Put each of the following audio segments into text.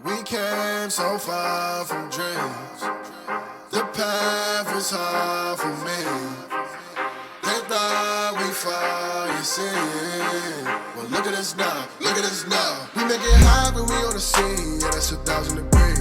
We came so far from dreams. The path was hard for me. They thought we fall, you see. Well, look at us now, look at us now. We make it hot when we on the scene. Yeah, that's 1,000 degrees.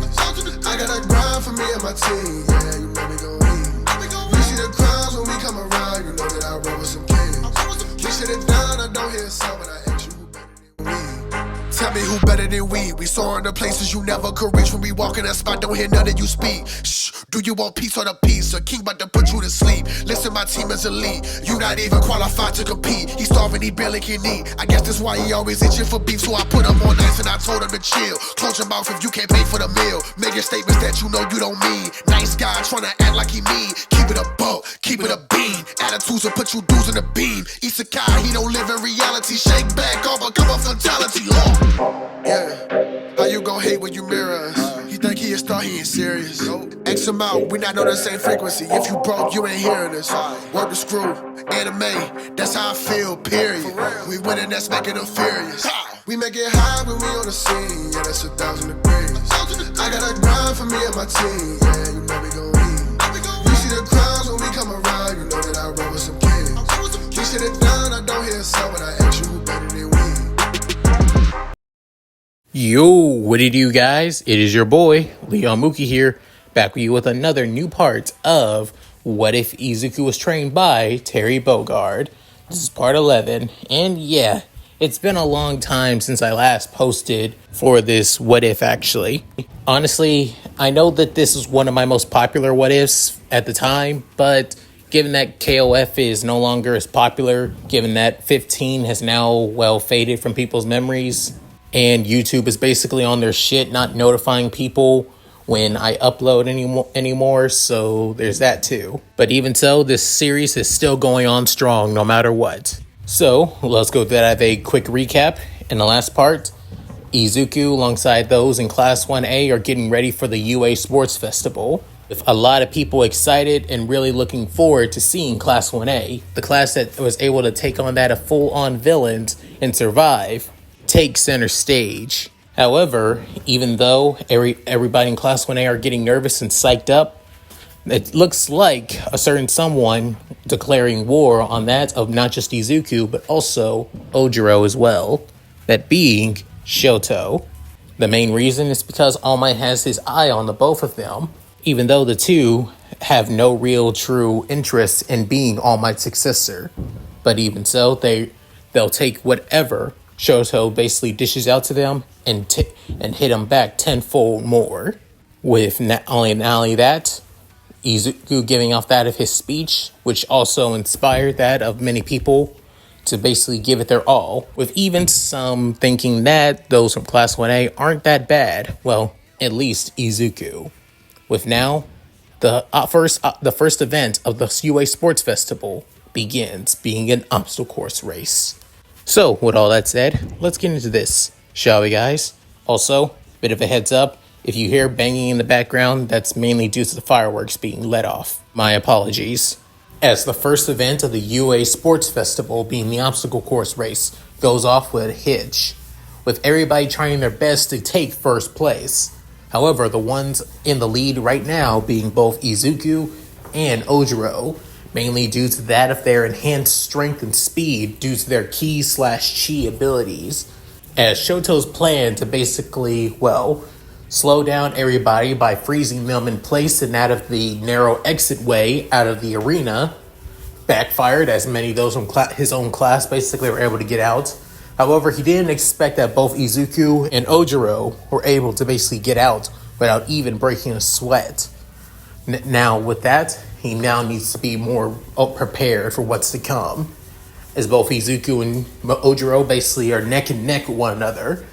I got a grind for me and my team. Yeah, you know we gon' eat. You see the crowds when we come around. You know that I roll with some kings. We sit it down, I don't hear a sound, but I ask you who better than we. Tell me who better than we. We soaring to places you never could reach. When we walk in that spot, don't hear none of you speak. Shh, do you want peace or the peace? A king about to put you to sleep. Listen, my team is elite. You not even qualified to compete. He starving, he barely can eat. I guess that's why he always itching for beef. So I put him on ice and I told him to chill. Close your mouth if you can't pay for the meal. Making statements that you know you don't mean. Nice guy trying to act like he mean. Keep it a buck, keep it a bean. Attitudes will put you dudes in the beam. Isekai, he don't live in reality. Shake back, all become a fatality. Yeah, how you gon' hate when you mirror us? You think he a star, he ain't serious. X him out, we not on the same frequency. If you broke, you ain't hearing us. Work the screw, anime, that's how I feel, period. We winning, that's making them furious. We make it high when we on the scene, yeah, that's 1,000 degrees. I got a grind for me and my team, yeah, you know we gon' eat. You see the crowds when we come around, you know that I roll with some kings. We sit it down, I don't hear a sound, but I ask you who better than we. Yo, what do you do, guys? It is your boy, Leon Mooky here, back with you with another new part of What If Izuku Was Trained by Terry Bogard. This is part 11, and yeah, it's been a long time since I last posted for this What If, actually. Honestly, I know that this is one of my most popular What Ifs at the time, but given that KOF is no longer as popular, given that 15 has now, well, faded from people's memories, and YouTube is basically on their shit, not notifying people when I upload anymore, so there's that too. But even so, this series is still going on strong no matter what. So, let's go through that. I have a quick recap. In the last part, Izuku, alongside those in Class 1A, are getting ready for the UA Sports Festival, with a lot of people excited and really looking forward to seeing Class 1A, the class that was able to take on that of full-on villains and survive, take center stage. However, even though everybody in Class 1A are getting nervous and psyched up, it looks like a certain someone declaring war on that of not just Izuku, but also Ojiro as well, that being Shoto. The main reason is because All Might has his eye on the both of them, even though the two have no real true interest in being All Might's successor. But even so, they'll take whatever Shoto basically dishes out to them and hit them back tenfold more. With not only that, Izuku giving off that of his speech, which also inspired that of many people to basically give it their all, with even some thinking that those from Class 1A aren't that bad. Well, at least Izuku. With now, the first event of the UA Sports Festival begins, being an obstacle course race. So, with all that said, let's get into this, shall we, guys? Also, bit of a heads up, if you hear banging in the background, that's mainly due to the fireworks being let off. My apologies. As the first event of the UA Sports Festival, being the obstacle course race, goes off with a hitch, with everybody trying their best to take first place. However, the ones in the lead right now being both Izuku and Ojiro, mainly due to that of their enhanced strength and speed due to their ki/chi abilities, as Shoto's plan to basically, well, slow down everybody by freezing them in place and out of the narrow exit way out of the arena backfired, as many of those from his own class basically were able to get out. However, he didn't expect that both Izuku and Ojiro were able to basically get out without even breaking a sweat. Now, with that, he now needs to be more prepared for what's to come, as both Izuku and Ojiro basically are neck and neck with one another,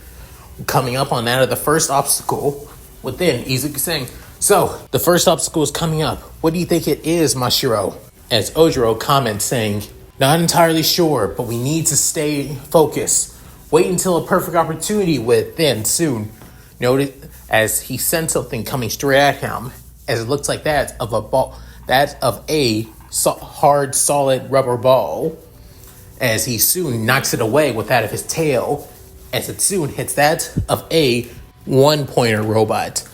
coming up on that of the first obstacle, within Izuku saying, "So, the first obstacle is coming up. What do you think it is, Mashiro?" As Ojiro comments saying, "Not entirely sure, but we need to stay focused. Wait until a perfect opportunity with then soon." Noted as he sent something coming straight at him, as it looks like that of a hard, solid rubber ball, as he soon knocks it away with that of his tail, as it soon hits that of a one-pointer robot.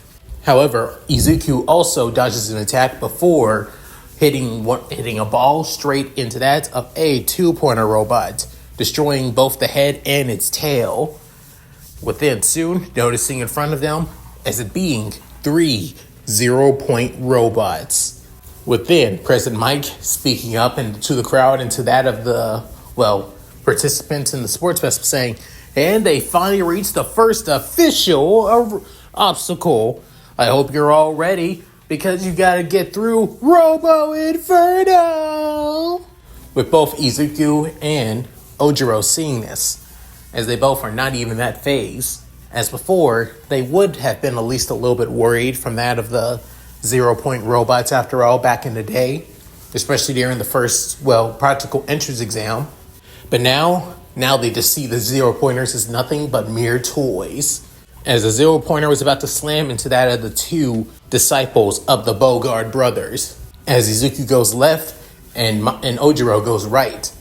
However, Izuku also dodges an attack before hitting a ball straight into that of a two-pointer robot, destroying both the head and its tail. Within soon noticing in front of them as it being 3 0-point robots. Within, President Mike speaking up to the crowd and to that of the, participants in the sports festival saying, and they finally reached the first official obstacle. I hope you're all ready because you gotta get through Robo Inferno! With both Izuku and Ojiro seeing this, as they both are not even that phased. As before, they would have been at least a little bit worried from that of the 0-point robots after all back in the day, especially during the first, practical entrance exam. But now they just see the 0-pointers as nothing but mere toys. As the 0-pointer was about to slam into that of the two disciples of the Bogard brothers, as Izuku goes left and Ojiro goes right.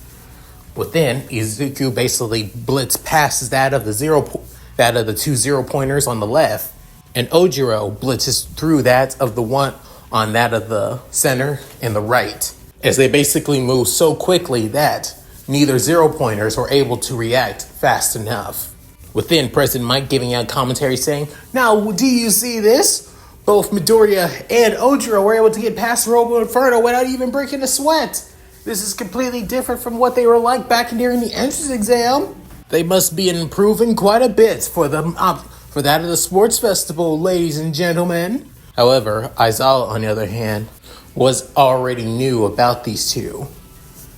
Within, Izuku basically blitz passes that of the two 0-pointers on the left, and Ojiro blitzes through that of the one on that of the center and the right, as they basically move so quickly that neither 0-pointers were able to react fast enough. Within, President Mike giving out commentary saying, now, do you see this? Both Midoriya and Ojiro were able to get past Robo Inferno without even breaking a sweat. This is completely different from what they were like back during the entrance exam. They must be improving quite a bit for that of the sports festival, ladies and gentlemen. However, Aizawa, on the other hand, was already knew about these two.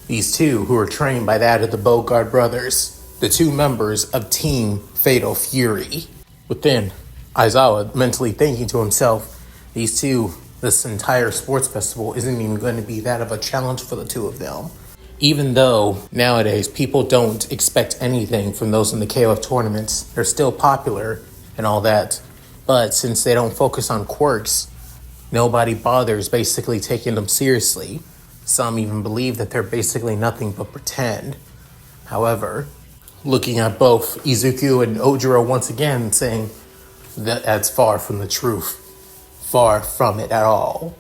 These two who were trained by that of the Bogard brothers, the two members of Team Fatal Fury. Within, Aizawa mentally thinking to himself, this entire sports festival isn't even going to be that of a challenge for the two of them. Even though nowadays people don't expect anything from those in the KOF tournaments, they're still popular and all that. But since they don't focus on quirks, nobody bothers basically taking them seriously. Some even believe that they're basically nothing but pretend. However, looking at both Izuku and Ojiro once again saying that's far from the truth. Far from it at all.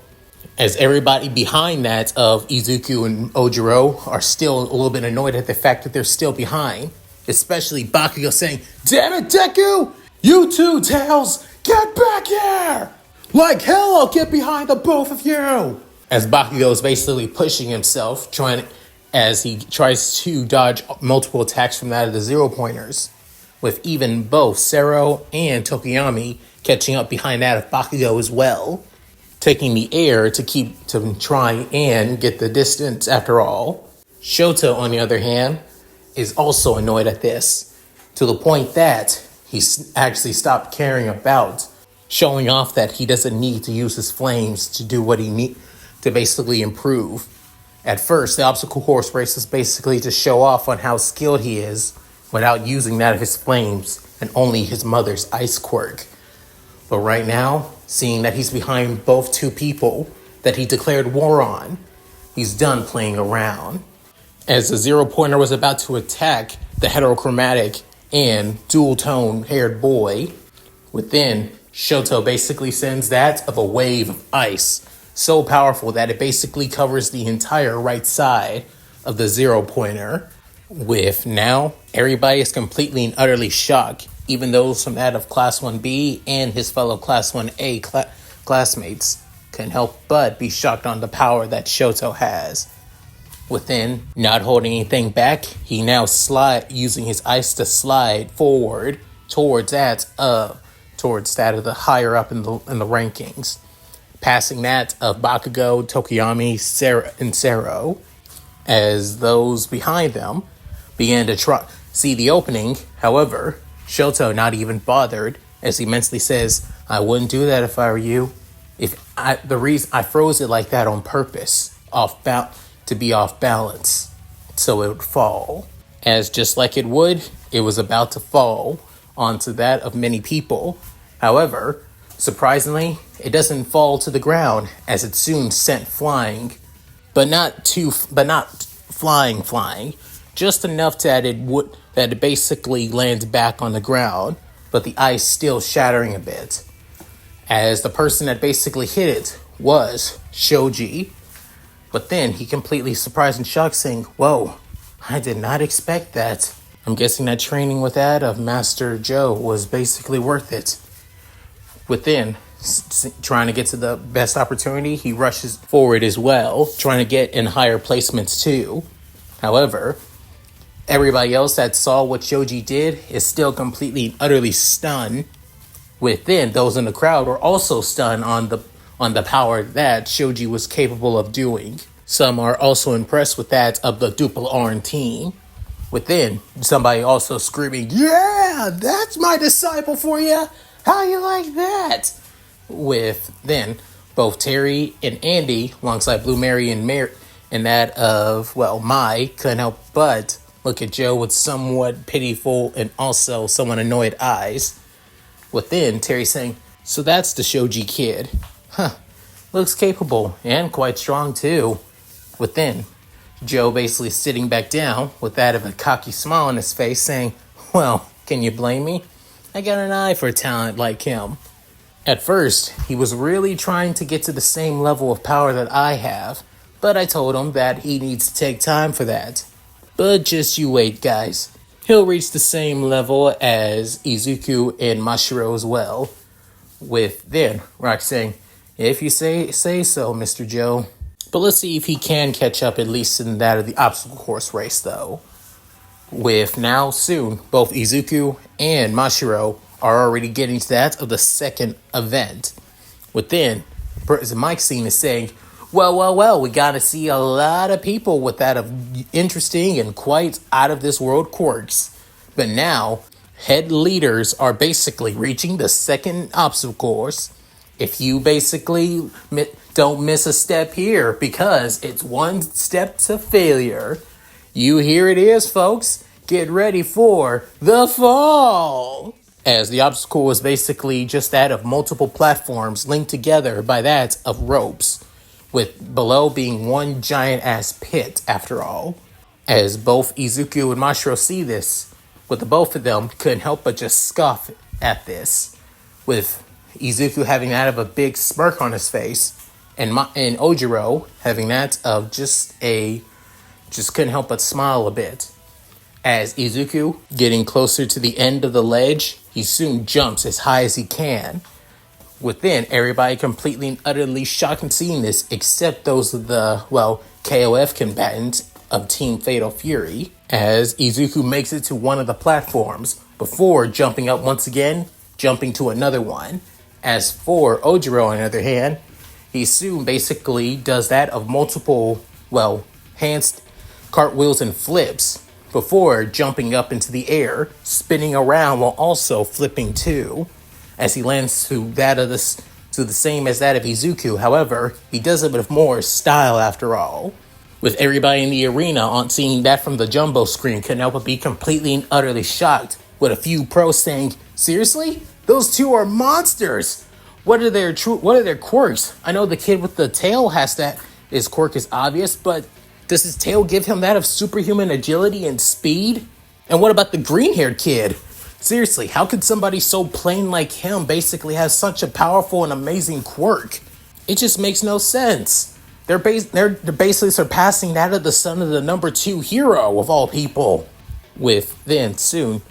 As everybody behind that of Izuku and Ojiro are still a little bit annoyed at the fact that they're still behind. Especially Bakugo saying, damn it, Deku! You two, Tails! Get back here! Like hell, I'll get behind the both of you! As Bakugo is basically pushing himself, as he tries to dodge multiple attacks from that of the 0-pointers, with even both Sero and Tokiyami catching up behind that of Bakugo as well, taking the air to try and get the distance after all. Shoto, on the other hand, is also annoyed at this, to the point that he actually stopped caring about showing off that he doesn't need to use his flames to do what he needs to basically improve. At first, the obstacle course race is basically to show off on how skilled he is without using that of his flames and only his mother's ice quirk. But right now, seeing that he's behind both two people that he declared war on, he's done playing around. As the 0-pointer was about to attack the heterochromatic and dual-tone haired boy, within, Shoto basically sends that of a wave of ice, so powerful that it basically covers the entire right side of the 0-pointer. With now, everybody is completely and utterly shocked, even those from that of Class 1B and his fellow Class 1A classmates couldn't help but be shocked on the power that Shoto has. Within, not holding anything back, he now using his ice to slide forward towards that of the higher up in the rankings, passing that of Bakugo, Tokiyami, and Sero, as those behind them began to see the opening. However, Shoto not even bothered, as he mentally says, I wouldn't do that if I were you. The reason I froze it like that on purpose, to be off balance, so it would fall. As just like it would, it was about to fall onto that of many people. However, surprisingly, it doesn't fall to the ground, as it's soon sent flying, but not flying, just enough that it basically lands back on the ground, but the ice still shattering a bit. As the person that basically hit it was Shoji. But then he completely surprised and shocked, saying, "Whoa, I did not expect that." I'm guessing that training with that of Master Joe was basically worth it. Within, trying to get to the best opportunity, he rushes forward as well, trying to get in higher placements too. However, everybody else that saw what Shoji did is still completely and utterly stunned. Within, those in the crowd were also stunned on the power that Shoji was capable of doing. Some are also impressed with that of the Duple Arn team. Within, somebody also screaming, "Yeah, that's my disciple for you! How you like that?" With then, both Terry and Andy, alongside Blue Mary and that of, Mai, couldn't help but look at Joe with somewhat pitiful and also somewhat annoyed eyes. Within, Terry saying, "So that's the Shoji kid. Huh, looks capable and quite strong too." Within, Joe basically sitting back down with that of a cocky smile on his face saying, "Well, can you blame me? I got an eye for a talent like him." At first, he was really trying to get to the same level of power that I have, but I told him that he needs to take time for that. But just you wait, guys. He'll reach the same level as Izuku and Mashiro as well. With then, Rock saying, "If you say so, Mr. Joe." But let's see if he can catch up, at least in that of the obstacle course race, though. With now, soon, both Izuku and Mashiro are already getting to that of the second event. Within, Mike scene is saying, well, we gotta see a lot of people with that of interesting and quite out of this world quirks. But now, head leaders are basically reaching the second obstacle course. If you basically don't miss a step here, because it's one step to failure. Here it is, folks. Get ready for the fall. As the obstacle was basically just that of multiple platforms linked together by that of ropes, with below being one giant ass pit after all. As both Izuku and Mashiro see this, with the both of them couldn't help but just scoff at this, with Izuku having that of a big smirk on his face, and Ojiro having that of just couldn't help but smile a bit. As Izuku getting closer to the end of the ledge, he soon jumps as high as he can. Within, everybody completely and utterly shocked in seeing this, except those of the, KOF combatants of Team Fatal Fury, as Izuku makes it to one of the platforms, before jumping up once again, jumping to another one. As for Ojiro, on the other hand, he soon basically does that of multiple, hands, cartwheels and flips, before jumping up into the air, spinning around while also flipping too, as he lands to the same as that of Izuku. However, he does it with more style after all. With everybody in the arena on seeing that from the jumbo screen couldn't help but be completely and utterly shocked, with a few pros saying, "Seriously? Those two are monsters! What are their quirks? I know the kid with the tail has that. His quirk is obvious, but does his tail give him that of superhuman agility and speed? And what about the green-haired kid? Seriously, how could somebody so plain like him basically have such a powerful and amazing quirk? It just makes no sense. They're basically surpassing that of the son of the number 2 hero of all people." With then, soon,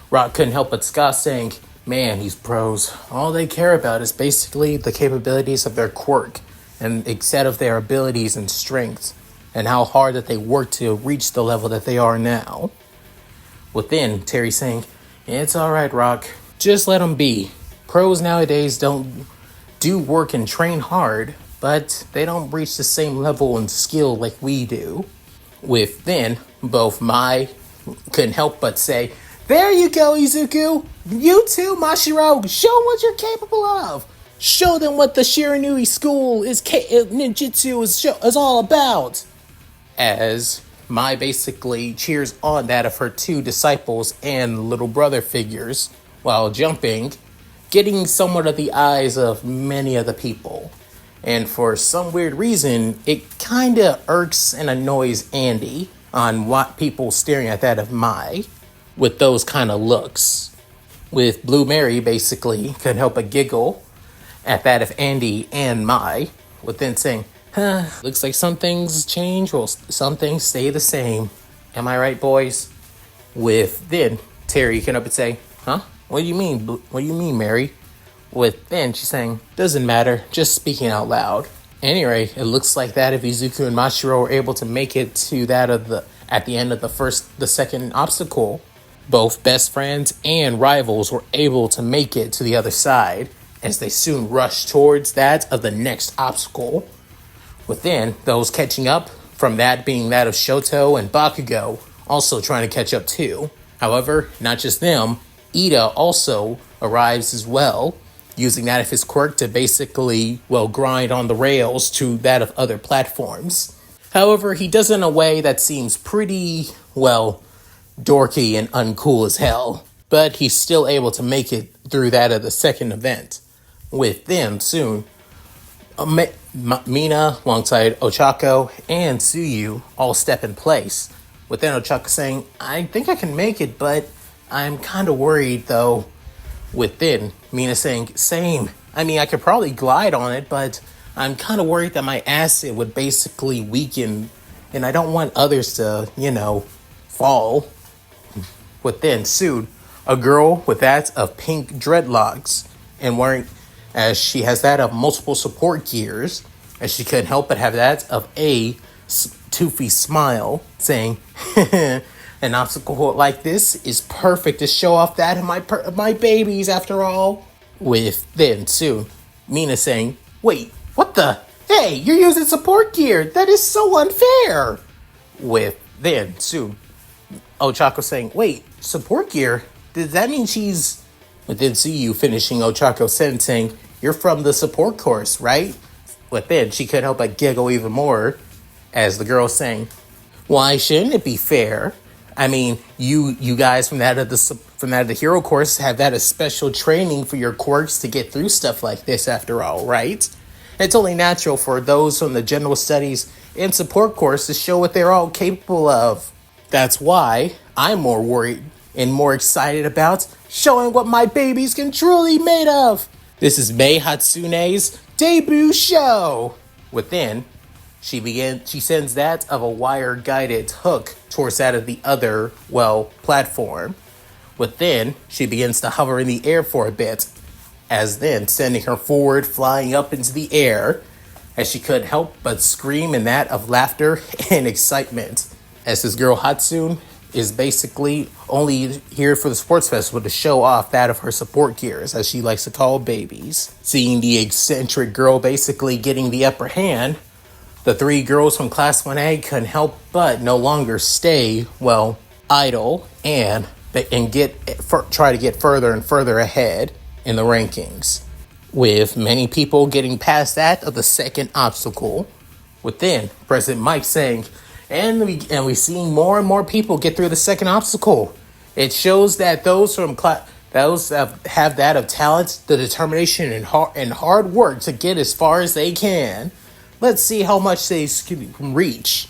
Rock couldn't help but scoff, saying, "Man, these pros, all they care about is basically the capabilities of their quirk, and instead of their abilities and strengths, and how hard that they work to reach the level that they are now." Within, Terry saying, "It's alright, Rock. Just let them be. Pros nowadays don't do work and train hard, but they don't reach the same level and skill like we do." With then, both Mai couldn't help but say, "There you go, Izuku. You too, Mashiro. Show them what you're capable of. Show them what the Shiranui school ninjutsu is all about." As Mai basically cheers on that of her 2 disciples and little brother figures while jumping, getting somewhat of the eyes of many of the people. And for some weird reason, it kinda irks and annoys Andy on what people staring at that of Mai with those kind of looks. with Blue Mary basically couldn't help but giggle at that of Andy and Mai, with then saying, looks like some things change, well, some things stay the same. Am I right, boys? With then Terry can up and say, huh? What do you mean? What do you mean, Mary? With then she's saying, doesn't matter, just speaking out loud. Anyway, it looks like that if Izuku and Mashiro were able to make it to that of at the end of the second obstacle, both best friends and rivals were able to make it to the other side as they soon rushed towards that of the next obstacle. Within those catching up from that being that of Shoto and Bakugo also trying to catch up too. However, not just them, Ida also arrives as well, using that of his quirk to basically, grind on the rails to that of other platforms. However, he does it in a way that seems pretty, dorky and uncool as hell. But he's still able to make it through that of the second event. With them soon, Mina, alongside Ochako, and Tsuyu all step in place. With then Ochako saying, I think I can make it, but I'm kind of worried though. Within Mina saying, same. I mean, I could probably glide on it, but I'm kind of worried that my acid would basically weaken, and I don't want others to, fall. Within soon, a girl with that of pink dreadlocks, and wearing, as she has that of multiple support gears, as she couldn't help but have that of a toothy smile, saying, an obstacle like this is perfect to show off that of my babies after all. With then soon, Mina saying, wait, what the? Hey, you're using support gear. That is so unfair. With then soon, Ochako saying, wait, support gear? Does that mean she's... With then Tsuyu finishing Ochako's sentence saying, you're from the support course, right? With then she couldn't help but giggle even more as the girl saying, why shouldn't it be fair? I mean, you guys from that of the hero course have that as special training for your quirks to get through stuff like this after all, right? It's only natural for those from the general studies and support course to show what they're all capable of. That's why I'm more worried and more excited about showing what my babies can truly made of. This is Mei Hatsune's debut show. Within, she sends that of a wire-guided hook towards that of the other, platform. Within, she begins to hover in the air for a bit, as then sending her forward, flying up into the air, as she couldn't help but scream in that of laughter and excitement, as this girl Hatsune is basically only here for the sports festival to show off that of her support gears, as she likes to call babies. Seeing the eccentric girl basically getting the upper hand, the three girls from Class 1A couldn't help but no longer stay, idle and try to get further and further ahead in the rankings. With many people getting past that of the second obstacle. Within, President Mike saying, and we seeing more and more people get through the second obstacle. It shows that those that have that of talent, the determination, and hard work to get as far as they can. Let's see how much they can reach.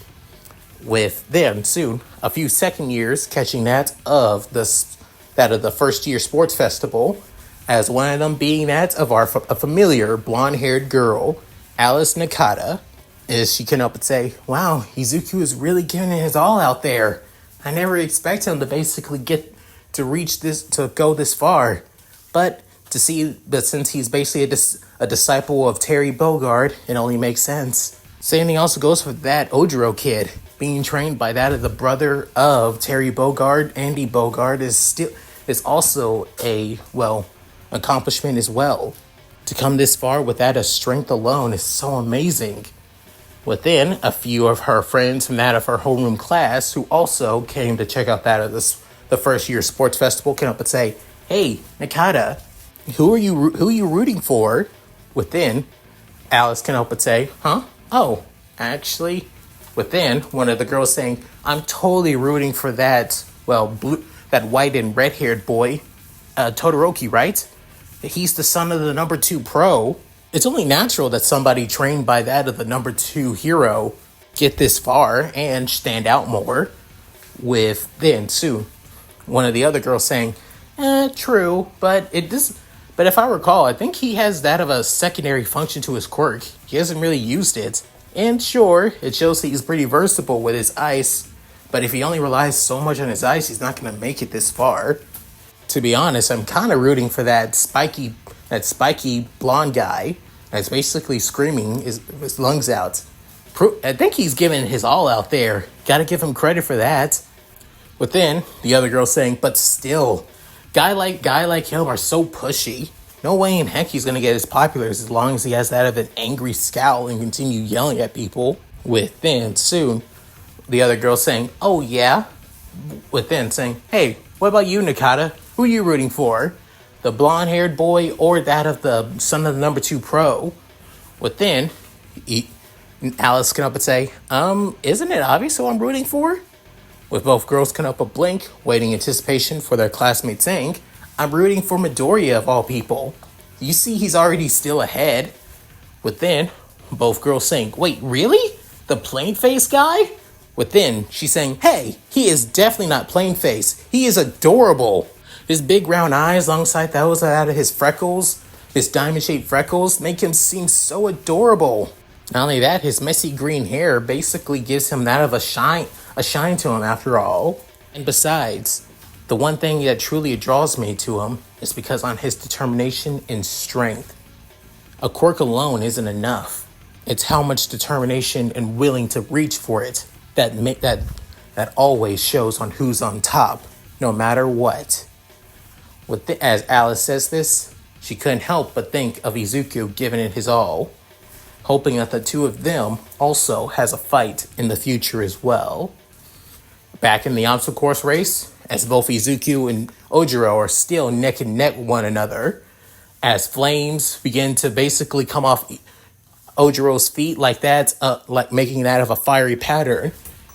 With them soon, a few second years catching that of the first year sports festival, as one of them being that of a familiar blonde-haired girl, Alice Nakata, as she can up and say, wow, Izuku is really giving it his all out there. I never expected him to basically get to reach this, to go this far. But since he's basically a disciple of Terry Bogard, it only makes sense. Same thing also goes for that Ojiro kid. Being trained by that of the brother of Terry Bogard, Andy Bogard, is also a, accomplishment as well. To come this far with that of strength alone is so amazing. Within, a few of her friends from that of her homeroom class who also came to check out that of the first year sports festival came up and say, hey, Nakata, who are you rooting for? Within, Alice can help but say, huh? Oh, actually, within, one of the girls saying, I'm totally rooting for that, that white and red-haired boy, Todoroki, right? He's the son of the number 2 pro. It's only natural that somebody trained by that of the number 2 hero get this far and stand out more. With then soon, one of the other girls saying, True, but But if I recall, I think he has that of a secondary function to his quirk. He hasn't really used it. And sure, it shows that he's pretty versatile with his ice. But if he only relies so much on his ice, he's not going to make it this far. To be honest, I'm kind of rooting for that spiky blonde guy that's basically screaming his lungs out. I think he's giving his all out there. Gotta give him credit for that. But then, the other girl saying, but still, guy like him are so pushy. No way in heck he's gonna get as popular as long as he has that of an angry scowl and continue yelling at people. With then, soon, the other girl saying, oh yeah? With then saying, hey, what about you, Nakata? Who are you rooting for? The blonde-haired boy or that of the son of the number 2 pro? With then, Alice can up and say, isn't it obvious who I'm rooting for? With both girls can up a blink, waiting anticipation for their classmate saying, I'm rooting for Midoriya of all people. You see he's already still ahead. With then, both girls saying, wait, really? The plain face guy? With then, she's saying, hey, he is definitely not plain face. He is adorable. His big round eyes alongside those out of his freckles, his diamond-shaped freckles, make him seem so adorable. Not only that, his messy green hair basically gives him that of a shine to him after all. And besides, the one thing that truly draws me to him is because on his determination and strength. A quirk alone isn't enough. It's how much determination and willing to reach for it that always shows on who's on top, no matter what. As Alice says this, she couldn't help but think of Izuku giving it his all, hoping that the two of them also has a fight in the future as well. Back in the obstacle course race, as both Izuku and Ojiro are still neck and neck with one another, as flames begin to basically come off Ojiro's feet like making that of a fiery pattern.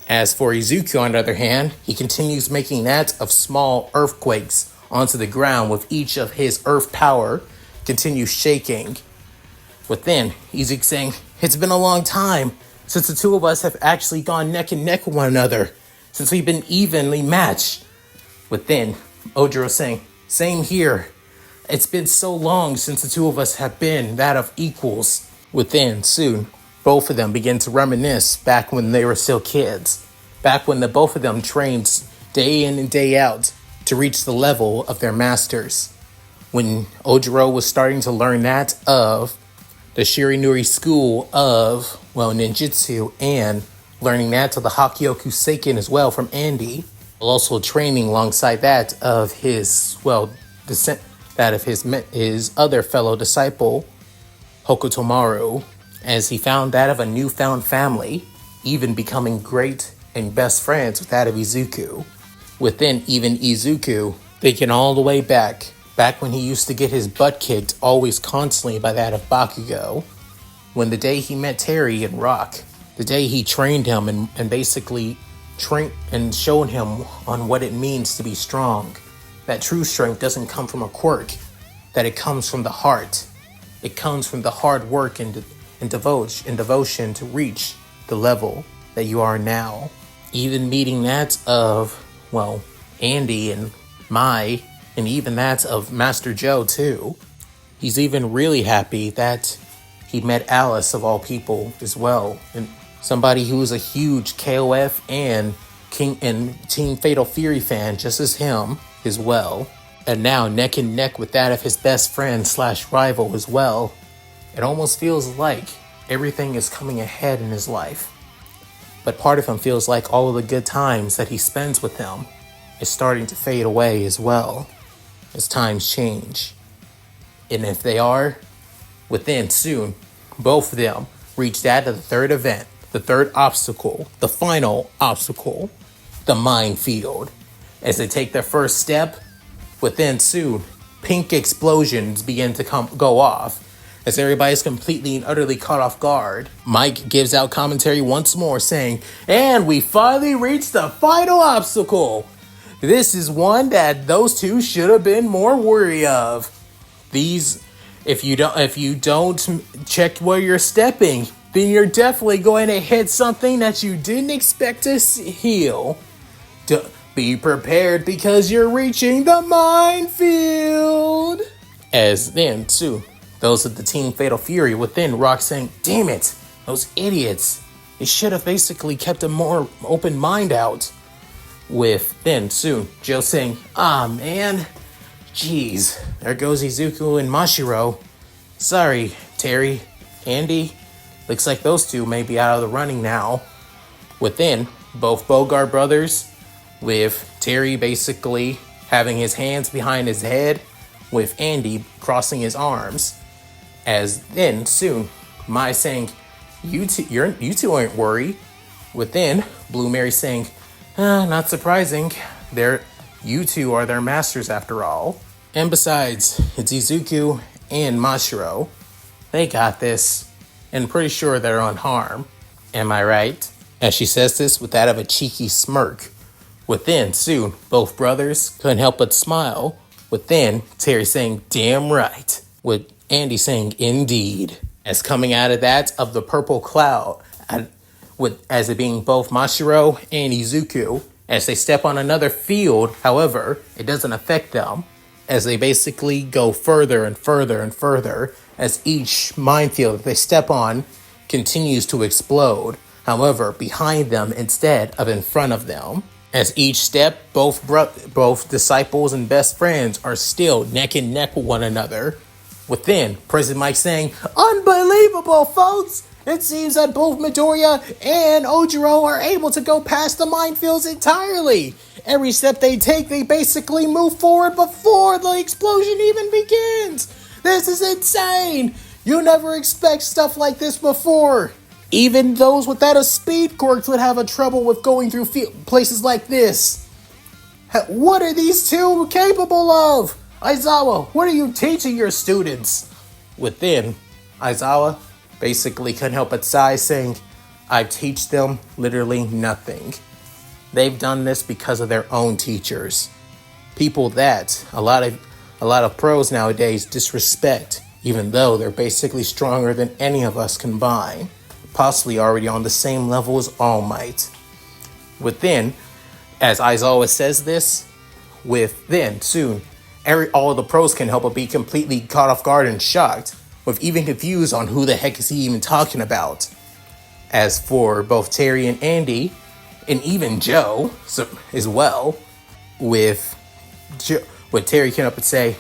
As for Izuku, on the other hand, he continues making that of small earthquakes onto the ground with each of his earth power continue shaking. Within, Izuku saying, it's been a long time since the two of us have actually gone neck and neck with one another, since we've been evenly matched. Within, Ojiro saying, same here. It's been so long since the two of us have been that of equals. Within, soon, both of them begin to reminisce back when they were still kids, back when the both of them trained day in and day out to reach the level of their masters. When Ojiro was starting to learn that of the Shirinuri school of, ninjutsu, and learning that of the Hakyoku Seiken as well from Andy, while also training alongside that of his other fellow disciple, Hokutomaru, as he found that of a newfound family, even becoming great and best friends with that of Izuku. Within even Izuku, thinking all the way back when he used to get his butt kicked always constantly by that of Bakugo, when the day he met Terry and Rock, the day he trained him and basically trained and showed him on what it means to be strong, that true strength doesn't come from a quirk, that it comes from the heart. It comes from the hard work and devotion to reach the level that you are now. Even meeting that of, Andy and Mai, and even that of Master Joe too. He's even really happy that he met Alice of all people as well, and somebody who was a huge KOF and Team Fatal Fury fan just as him as well. And now neck and neck with that of his best friend / rival as well. It almost feels like everything is coming ahead in his life. But part of him feels like all of the good times that he spends with him is starting to fade away as well, as times change. And if they are, within soon, both of them reach that of the third event, the third obstacle, the final obstacle, the Minefield. As they take their first step, within soon, pink explosions begin to go off. As everybody's completely and utterly caught off guard, Mike gives out commentary once more saying, and we finally reached the final obstacle. This is one that those two should have been more wary of. If you don't check where you're stepping, then you're definitely going to hit something that you didn't expect to heal. Be prepared because you're reaching the Minefield. As then, too, those of the Team Fatal Fury within Rock saying, damn it, those idiots. They should have basically kept a more open mind out. With then, soon, Joe saying, man, jeez, there goes Izuku and Mashiro. Sorry, Terry, Andy, looks like those two may be out of the running now. Within, both Bogard brothers, with Terry basically having his hands behind his head, with Andy crossing his arms. As then, soon, Mai saying, you two aren't worried. Within, Blue Mary saying, not surprising. You two are their masters after all. And besides, it's Izuku and Mashiro. They got this. And pretty sure they're unharmed. Am I right? As she says this with that of a cheeky smirk. Within, soon, both brothers couldn't help but smile. Within, Terry saying, damn right. With Andy saying, indeed. As coming out of that of the purple cloud, as it being both Mashiro and Izuku, as they step on another field, however, it doesn't affect them, as they basically go further and further and further, as each minefield that they step on continues to explode, however, behind them instead of in front of them. As each step, both disciples and best friends are still neck and neck with one another. Within, President Mike saying, unbelievable, folks! It seems that both Midoriya and Ojiro are able to go past the minefields entirely. Every step they take, they basically move forward before the explosion even begins. This is insane. You never expect stuff like this before. Even those without a speed quirks would have a trouble with going through places like this. What are these two capable of? Aizawa, what are you teaching your students? Within, Aizawa basically couldn't help but sigh, saying, I teach them literally nothing. They've done this because of their own teachers. People that a lot of pros nowadays disrespect, even though they're basically stronger than any of us combined, possibly already on the same level as All Might. Within, as Aizawa says this, within, soon, all the pros can help but be completely caught off guard and shocked, with even confused on who the heck is he even talking about. As for both Terry and Andy, and even Joe as well, with Terry came up and say,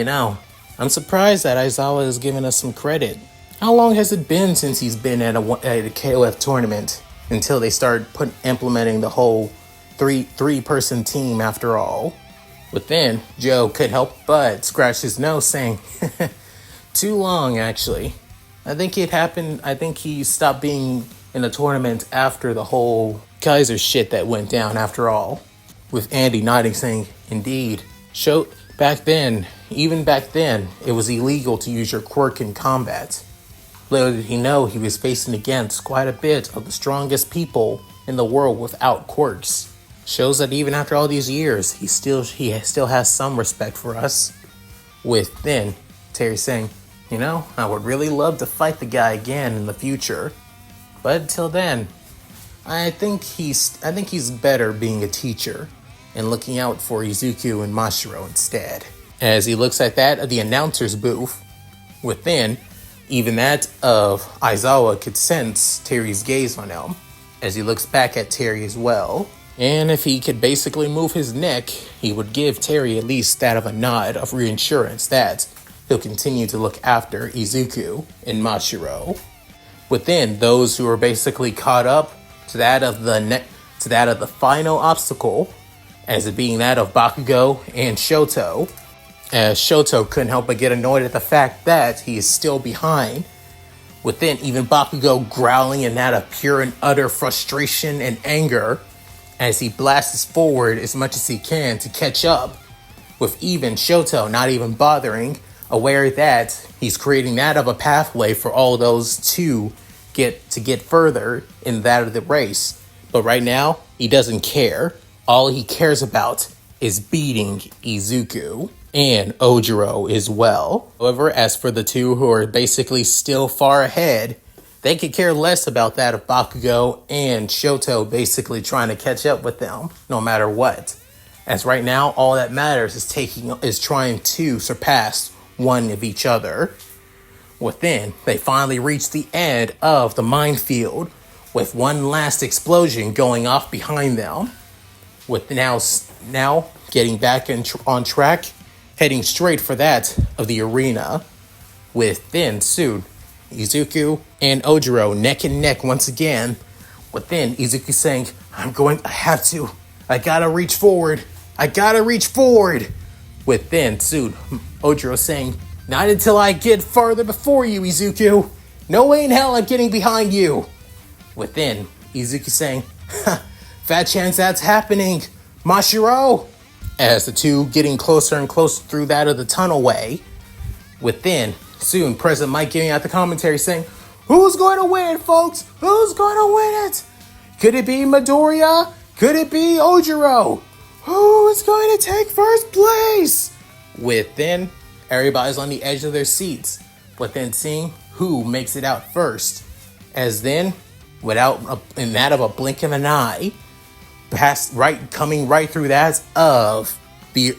I'm surprised that Aizawa is giving us some credit. How long has it been since he's been at a KOF tournament until they started implementing the whole three-person team after all? Within, Joe couldn't help but scratch his nose, saying, too long, actually. I think he stopped being in the tournament after the whole Kaiser shit that went down after all. With Andy nodding, saying, indeed. Back then, it was illegal to use your quirk in combat. Little did he know he was facing against quite a bit of the strongest people in the world without quirks. Shows that even after all these years, he still has some respect for us. With then, Terry saying, I would really love to fight the guy again in the future. But until then, I think he's better being a teacher and looking out for Izuku and Mashiro instead. As he looks at that of the announcer's booth, within, even that of Aizawa could sense Terry's gaze on him, as he looks back at Terry as well. And if he could basically move his neck, he would give Terry at least that of a nod of reassurance that he'll continue to look after Izuku and Mashiro. Within, those who are basically caught up to that of the final obstacle, as it being that of Bakugo and Shoto, as Shoto couldn't help but get annoyed at the fact that he is still behind. Within, even Bakugo growling in that of pure and utter frustration and anger, as he blasts forward as much as he can to catch up, with even Shoto not even bothering, aware that he's creating that of a pathway for all those to get further in that of the race. But right now, he doesn't care. All he cares about is beating Izuku and Ojiro as well. However, as for the two who are basically still far ahead, they could care less about that of Bakugo and Shoto basically trying to catch up with them no matter what. As right now, all that matters is trying to surpass one of each other. Within, they finally reach the end of the minefield with one last explosion going off behind them. With now getting back on track, heading straight for that of the arena. With then soon Izuku and Ojiro neck and neck once again. With then Izuku saying, I gotta reach forward. With then soon Ojiro saying, not until I get farther before you, Izuku. No way in hell I'm getting behind you. Within, Izuku saying, fat chance that's happening, Mashiro. As the two getting closer and closer through that of the tunnelway. Within, soon President Mike giving out the commentary saying, who's going to win it, folks? Who's going to win it? Could it be Midoriya? Could it be Ojiro? Who is going to take first place? Within, everybody's on the edge of their seats, but then seeing who makes it out first. As then, in that of a blink of an eye, coming right through that of the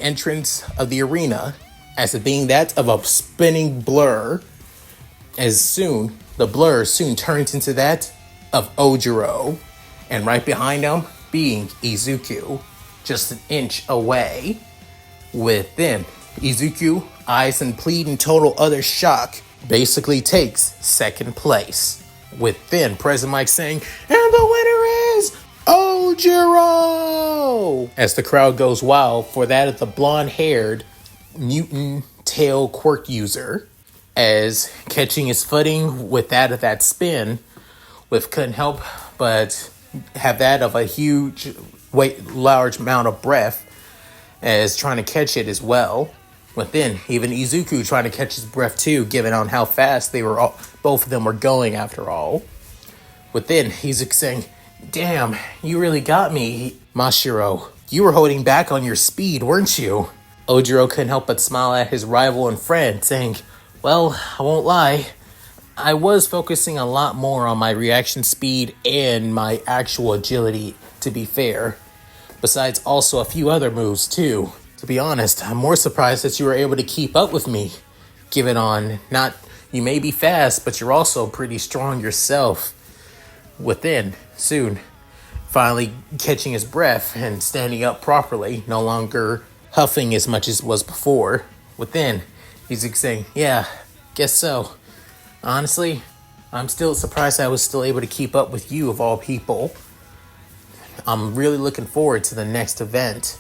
entrance of the arena, as it being that of a spinning blur. As soon the blur soon turns into that of Ojiro, and right behind him being Izuku, just an inch away. With them, Izuku, eyes and plead in total utter shock, basically takes second place. With then President Mike saying, and the winner is Ojiro! As the crowd goes wild for that of the blonde-haired mutant tail quirk user, as catching his footing with that of that spin, couldn't help but have that of a large amount of breath, as trying to catch it as well. Within, even Izuku trying to catch his breath too, given on how fast both of them were going after all. Within, Izuku saying, damn, you really got me, Mashiro. You were holding back on your speed, weren't you? Ojiro couldn't help but smile at his rival and friend, saying, well, I won't lie. I was focusing a lot more on my reaction speed and my actual agility, to be fair. Besides also a few other moves, too. To be honest, I'm more surprised that you were able to keep up with me. Given you may be fast, but you're also pretty strong yourself. Within, soon, finally catching his breath and standing up properly, no longer huffing as much as was before. Within, he's saying, yeah, guess so. Honestly, I'm still surprised I was still able to keep up with you of all people. I'm really looking forward to the next event.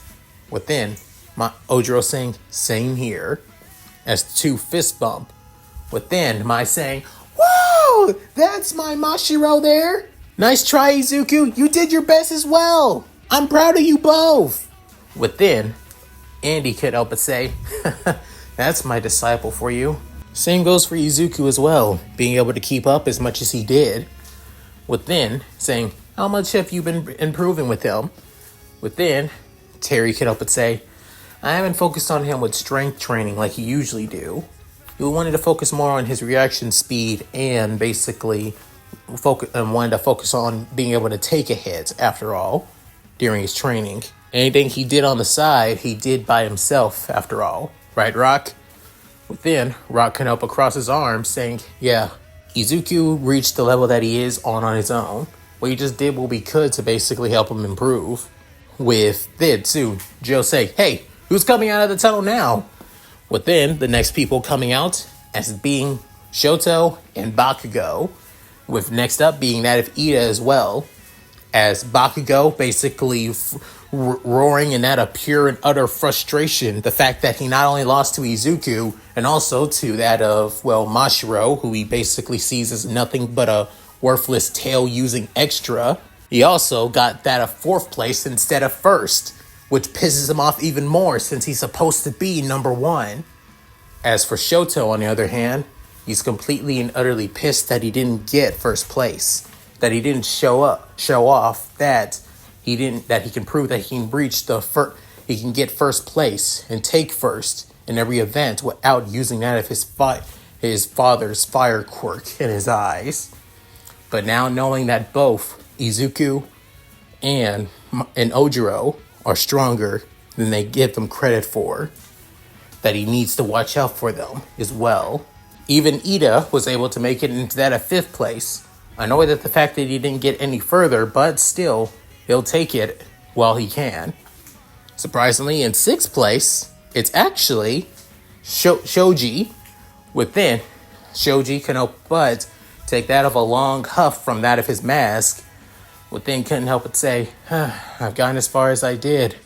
Within, Ojiro saying, same here. As the two fist bump. Within, my saying, whoa, that's my Mashiro there. Nice try, Izuku. You did your best as well. I'm proud of you both. Within, Andy could help but say, that's my disciple for you. Same goes for Izuku as well, being able to keep up as much as he did. Within, saying, how much have you been improving with him? Within, Terry could help but say, I haven't focused on him with strength training like he usually do. He wanted to focus more on his reaction speed and basically wanted to focus on being able to take a hit, after all, during his training. Anything he did on the side, he did by himself, after all. Right, Rock? Within, Rock can help across his arms, saying, yeah, Izuku reached the level that he is on his own. We just did what we could to basically help him improve. With then, soon, Joe say, hey, who's coming out of the tunnel now? Within, the next people coming out as being Shoto and Bakugo. With next up being that of Ida as well. As Bakugo basically roaring in that of pure and utter frustration. The fact that he not only lost to Izuku, and also to that of, Mashiro, who he basically sees as nothing but a worthless tail-using extra. He also got that of 4th place instead of 1st, which pisses him off even more since he's supposed to be number 1. As for Shoto, on the other hand, he's completely and utterly pissed that he didn't get 1st place. That he didn't show off that he can prove that he can he can get 1st place and take 1st in every event without using that of his father's fire quirk in his eyes. But now knowing that both Izuku and Ojiro are stronger than they give them credit for, that he needs to watch out for them as well. Even Ida was able to make it into that at 5th place. Annoyed at the fact that he didn't get any further, but still, he'll take it while he can. Surprisingly, in 6th place, it's actually Shoji. Within, Shoji can help but take that of a long huff from that of his mask. Within couldn't help but say, I've gotten as far as I did.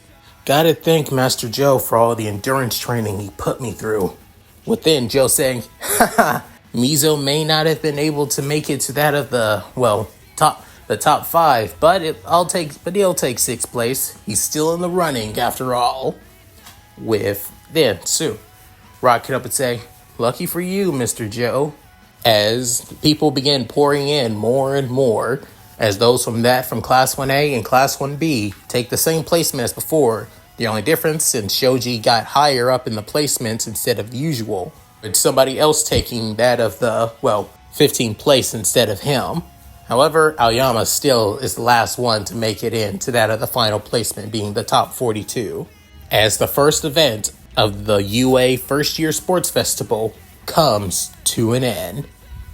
Gotta thank Master Joe for all the endurance training he put me through. Within, Joe saying, Mizo may not have been able to make it to that of the top 5, but he'll take 6th place. He's still in the running after all. With then Sue, Rock could up and say, lucky for you, Mr. Joe. As people begin pouring in more and more, as those from Class 1A and Class 1B take the same placement as before. The only difference, since Shoji got higher up in the placements instead of usual, with somebody else taking that of the, 15th place instead of him. However, Aoyama still is the last one to make it into that of the final placement, being the top 42. As the first event of the UA First Year Sports Festival comes to an end.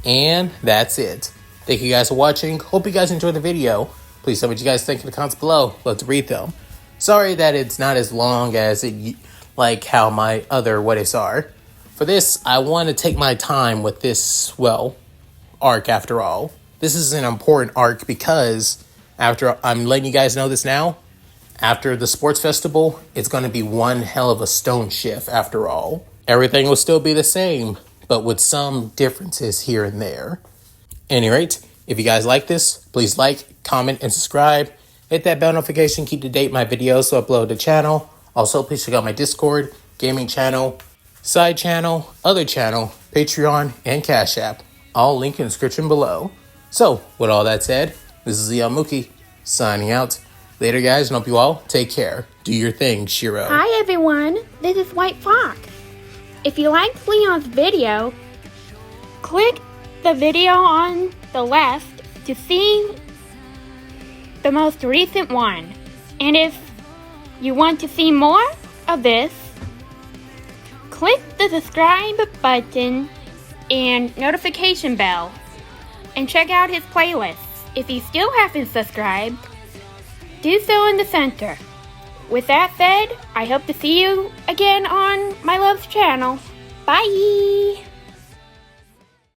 And that's it. Thank you guys for watching. Hope you guys enjoyed the video. Please tell me what you guys think in the comments below. Love to read them. Sorry that it's not as long as like how my other what ifs are. For this, I want to take my time with this, arc after all. This is an important arc because I'm letting you guys know this now. After the sports festival, it's going to be one hell of a stone shift after all. Everything will still be the same, but with some differences here and there. At any rate, if you guys like this, please like, comment, and subscribe. Hit that bell notification, keep to date my videos so I upload to the channel. Also, please check out my Discord, gaming channel, side channel, other channel, Patreon, and Cash App. All linked in the description below. So, with all that said, this is Mooky, signing out. Later, guys, and hope you all take care. Do your thing, Shiro. Hi, everyone. This is White Fox. If you liked Leon's video, click the video on the left to see the most recent one. And if you want to see more of this, click the subscribe button and notification bell and check out his playlists. If you still haven't subscribed, do so in the center. With that said, I hope to see you again on my love's channel. Bye!